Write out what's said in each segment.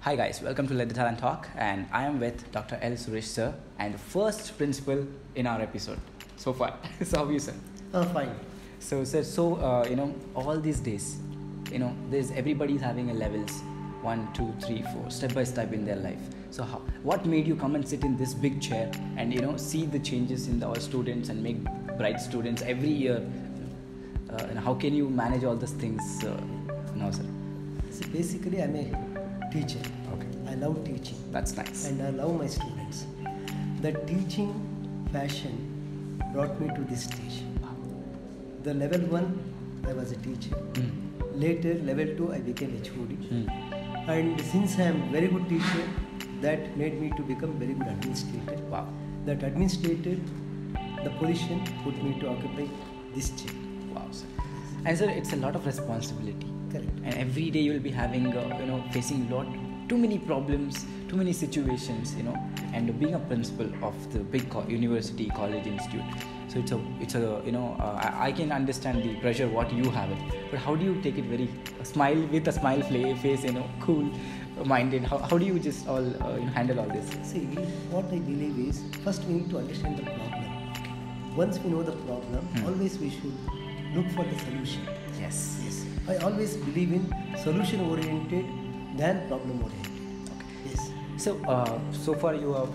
Hi guys, welcome to Let the Talent Talk, and I am with Dr. L. Suresh sir and the first principal in our episode so far. So how are you, sir? Fine. So sir, all these days, there's everybody's having a levels 1, 2, 3, 4 step by step in their life. So what made you come and sit in this big chair and see the changes in our students and make bright students every year? And how can you manage all these things now, sir? So basically, I'm a teacher. Okay. I love teaching. That's nice. And I love my students. The teaching passion brought me to this stage. Wow. The level 1, I was a teacher. Later, level 2, I became HOD. And since I am very good teacher, that made me to become very good administrator. Wow. That administrator, the position put me to occupy this chair. Wow, sir. And sir, it's a lot of responsibility. Correct. And every day you will be having, facing too many problems, too many situations, and being a principal of the big university, college, institute. So I can understand the pressure what you have it. But how do you take it with a smile face, cool minded? How do you just handle all this? See, what I believe is, first we need to understand the problem. Once we know the problem, always we should look for the solution. Yes. I always believe in solution oriented than problem oriented. Okay. Yes. So far you have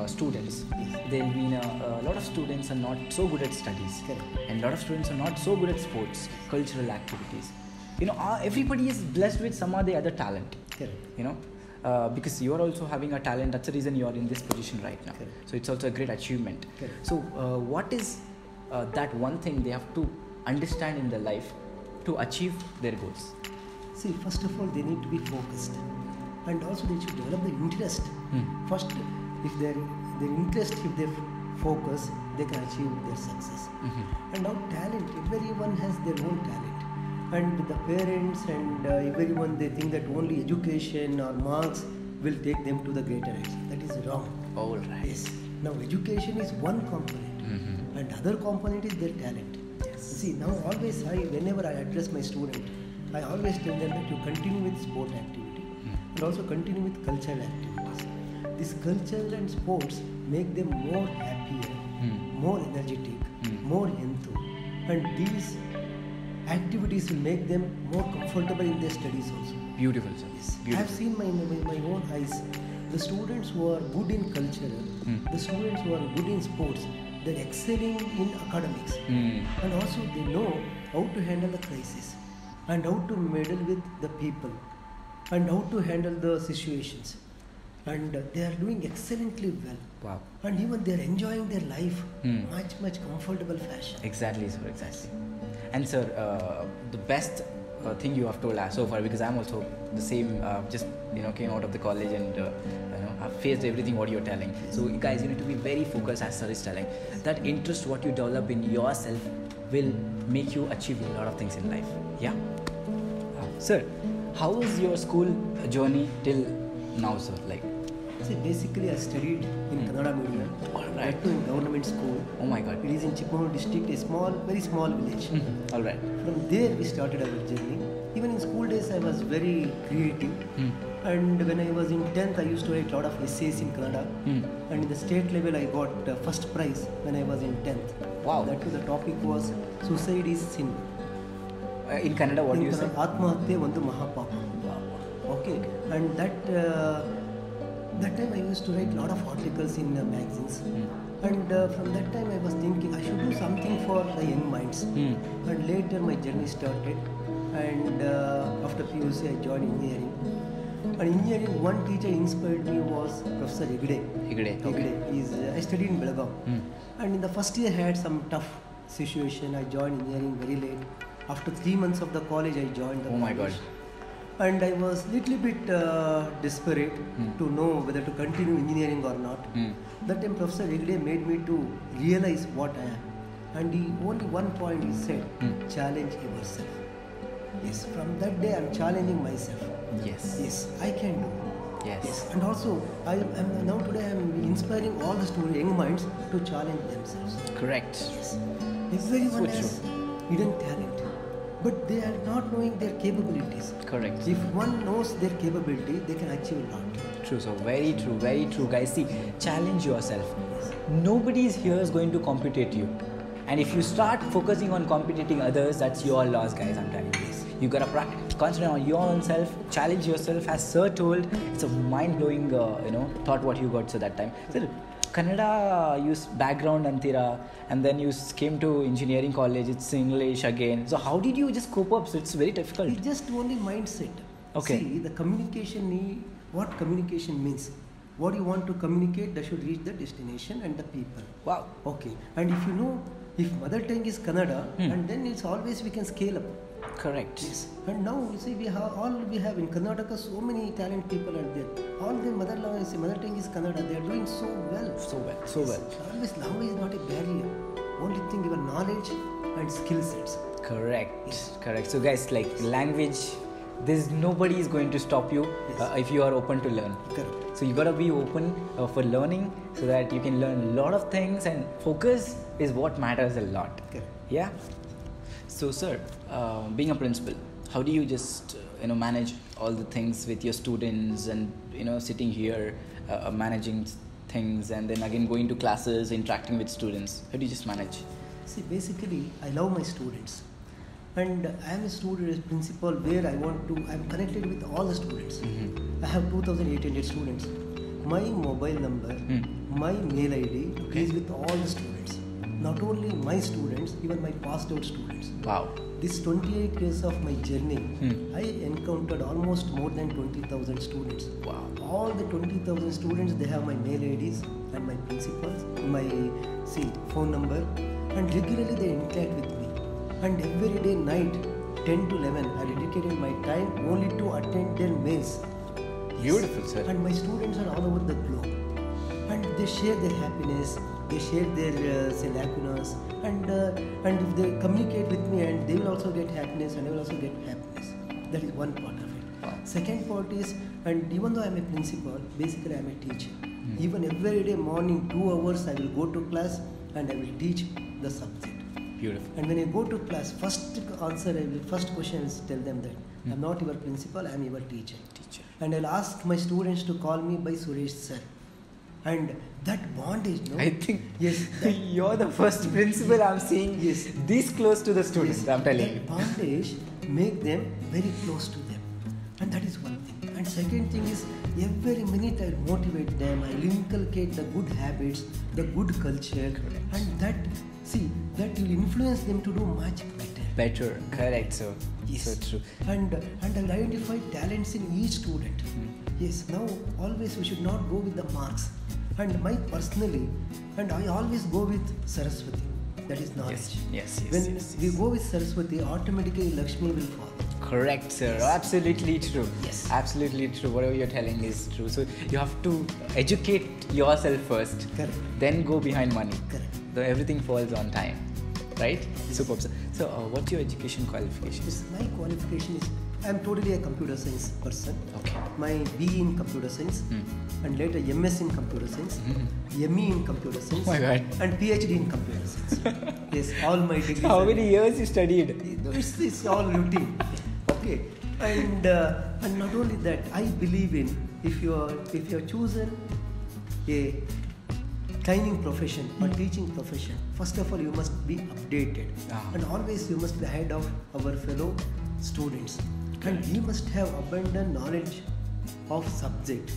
students. Yes. There'll be a lot of students are not so good at studies. Correct. And a lot of students are not so good at sports, cultural activities. Everybody is blessed with some or the other talent. Correct. Because you are also having a talent. That's the reason you are in this position right now. Correct. So it's also a great achievement. Correct. So what is that one thing they have to understand in their life to achieve their goals? See, first of all, they need to be focused, and also they should develop the interest. First, if their interest, if they focus, they can achieve their success. And now talent, everyone has their own talent, and the parents and everyone, they think that only education or marks will take them to the greater heights. That is wrong. All right. Yes. Now education is one component, and other component is their talent. Yes. See, now whenever I address my student, I always tell them that you continue with sport activity and also continue with cultural activities. This culture and sports make them more happier, more energetic, more enthu, and these activities will make them more comfortable in their studies also. Beautiful, sir. Yes. I Beautiful. have seen my own eyes. The students who are good in cultural, the students who are good in sports, they're excelling in academics. And also they know how to handle the crisis and how to meddle with the people and how to handle the situations. And they are doing excellently well. Wow. And even they are enjoying their life much comfortable fashion. Exactly, sir. Exactly. And sir, the best thing you have told us so far, because I'm also the same. Just came out of the college and I've faced everything what you're telling. So you guys, you need to be very focused, as sir is telling. That interest what you develop in yourself will make you achieve a lot of things in life. Yeah. Sir, how was your school journey till now, sir? See, basically I studied in Kannada medium. All right. Went to government school. Oh my God. It is in Chikmagalur district, a very small village. All right. From there we started our journey. Even in school days I was very creative. And when I was in 10th I used to write a lot of essays in Kannada. And in the state level I got first prize when I was in 10th. Wow. That was, the topic was suicide is sin. In Kannada, what do you say? Atmahatya Vandu Mahapapa. Okay. And that time I used to write a lot of articles in magazines. And from that time I was thinking I should do something for the young minds. And later my journey started. And after PUC I joined engineering. And engineering, one teacher inspired me was Professor Hegde. Okay. I studied in Belagavi. And in the first year I had some tough situation. I joined engineering very late. After 3 months of the college I joined the college. My God. And I was little bit desperate to know whether to continue engineering or not. That time Professor Hegde made me to realize what I am. And only one point he said, challenge yourself. Yes, from that day I'm challenging myself. Yes, I can do. Yes. And also now today I'm inspiring all the young minds to challenge themselves. Correct. Yes. Everyone has hidden talent. but they are not knowing their capabilities. Correct. If one knows their capability, they can achieve a lot. True, so very true, guys. See, challenge yourself. Nobody is here is going to compete you. And if you start focusing on competing others, that's your loss, guys. I'm telling you. You gotta concentrate on your own self, challenge yourself. As Sir told, it's a mind-blowing, thought what you got so that time. Sir, Kannada, you background antira, and then you came to engineering college. It's English again. So how did you just cope up? So it's very difficult. It's just only mindset. Okay. See, the communication. What communication means? What you want to communicate, that should reach the destination and the people. Wow. Okay. And if you know, if mother tongue is Kannada, and then it's always we can scale up. Correct. Yes. And now you see we have in Karnataka so many talented people are there. All their mother tongue is Kannada. They are doing so well. So well. Always language is not a barrier. Only thing your knowledge and skill sets. Correct. Yes. Correct. So guys, like language, there's nobody is going to stop you if you are open to learn. Correct. So you gotta be open for learning so that you can learn a lot of things, and focus is what matters a lot. Correct. Yeah. So sir, being a principal, how do you just manage all the things with your students and sitting here managing things, and then again going to classes, interacting with students? How do you just manage? See, basically, I love my students. And I am a student principal where I'm connected with all the students. Mm-hmm. I have 2,800 students. My mobile number, my mail ID is with all the students. Not only my students, even my passed out students. Wow. This 28 years of my journey, I encountered almost more than 20,000 students. Wow. All the 20,000 students, they have my mail IDs and my principals, my phone number, and regularly they interact with me. And every day night, 10 to 11, I dedicated my time only to attend their mails. Beautiful, sir. And my students are all over the globe. And they share their happiness, they share their lacunas, and if they communicate with me, and they will also get happiness, and I will also get happiness. That is one part of it. Wow. Second part is, and even though I am a principal, basically I am a teacher. Even every day morning, 2 hours, I will go to class and I will teach the subject. Beautiful. And when I go to class, first question is tell them that I'm not your principal, I'm your teacher. And I'll ask my students to call me by Suresh sir. And that bondage, no? I think yes, you're the first principal I'm seeing this close to the students. Yes, I'm telling you. that bondage make them very close to them. And that is one thing. And second thing is, every minute I'll motivate them, I'll inculcate the good habits, the good culture. Correct. And that will influence them to do much better. Correct, sir. Yes. So true. And I'll identify talents in each student. Yes, now always we should not go with the marks. And I always go with Saraswati. That is knowledge. Yes. When we go with Saraswati, automatically Lakshmi will fall. Correct, sir. Absolutely true. Yes. Absolutely true. Whatever you're telling is true. So you have to educate yourself first. Correct. Then go behind money. Correct. So everything falls on time. Right? Superb, sir. So what's your education qualifications? My qualification is, I'm totally a computer science person. Okay. My BE in computer science, and later MS in computer science, ME in computer science, Oh my God. and PhD in computer science. Yes, all my degrees. How many years you studied? It's all routine. Okay, and not only that, I believe in if you are chosen a training profession or teaching profession, first of all you must be updated, and always you must be ahead of our fellow students. And we must have abundant knowledge of subject.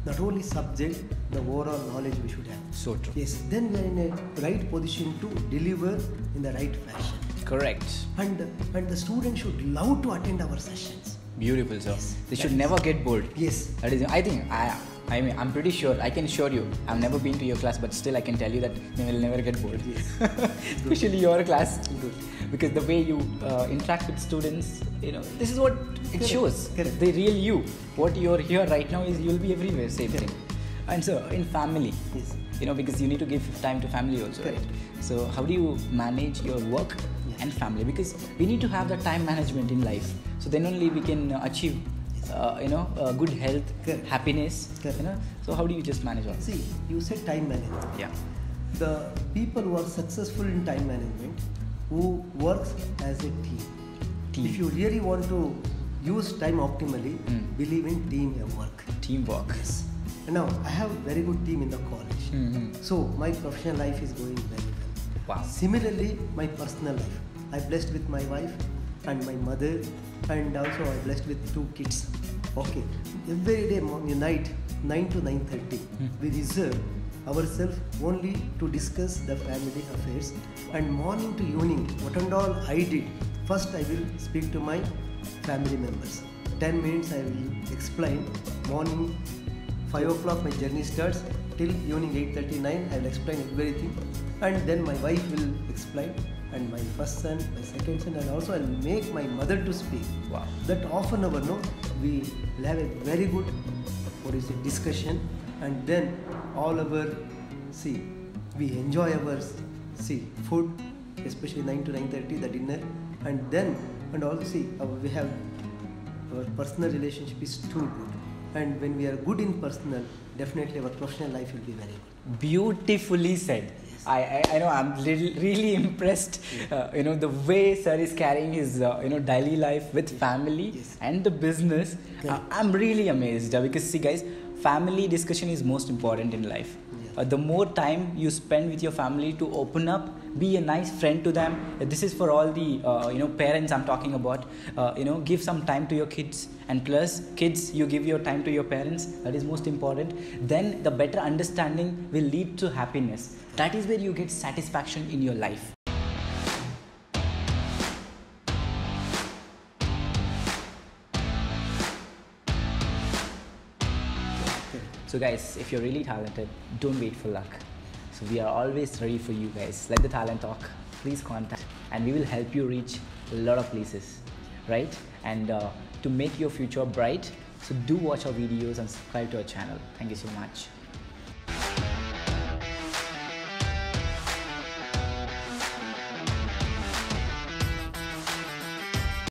Not only subject, the overall knowledge we should have. So true. Yes, then we are in a right position to deliver in the right fashion. Correct. And the student should love to attend our sessions. Beautiful, sir. Yes, They that should is- never get bored. Yes. That is, I think, I'm pretty sure, I can assure you, I've never been to your class, but still I can tell you that you will never get bored. Yes. Especially your class. Good. Because the way you interact with students, this is what it Correct. shows. Correct. The real you. What you're here right now is you'll be everywhere, same Correct. thing. And so, in family, Yes. because you need to give time to family also, Correct. right? So, how do you manage your work Yes. and family? Because we need to have the time management in life. So then only we can achieve, good health, Correct. happiness. Correct. So how do you just manage all? See, you said time management. Yeah. The people who are successful in time management, who works as a team. If you really want to use time optimally, believe in teamwork. Teamwork. Yes. Now, I have very good team in the college. So, my professional life is going very well. Wow. Similarly, my personal life. I'm blessed with my wife and my mother, and also I'm blessed with 2 kids. Okay. Every day, night, 9 to 9:30, we reserve ourselves only to discuss the family affairs, and morning to evening, what and all I did, first I will speak to my family members. 10 minutes I will explain. Morning 5 o'clock my journey starts till evening 8:39. I will explain everything, and then my wife will explain, and my first son, my second son, and also I will make my mother to speak. Wow. That half an hour, no, we will have a very good discussion, and then all our we enjoy our food, especially 9 to 9:30 the dinner, and also we have our personal relationship is too good, and when we are good in personal, definitely our professional life will be very good. Beautifully said. I know I'm really impressed. The way sir is carrying his daily life with family and the business. I'm really amazed because see guys, family discussion is most important in life. The more time you spend with your family to open up, be a nice friend to them. This is for all the parents I'm talking about. Give some time to your kids, and plus kids, you give your time to your parents. That is most important. Then the better understanding will lead to happiness. That is where you get satisfaction in your life. So guys, if you're really talented, don't wait for luck. So we are always ready for you guys. Let the talent talk. Please contact, and we will help you reach a lot of places, right? And to make your future bright, so do watch our videos and subscribe to our channel. Thank you so much.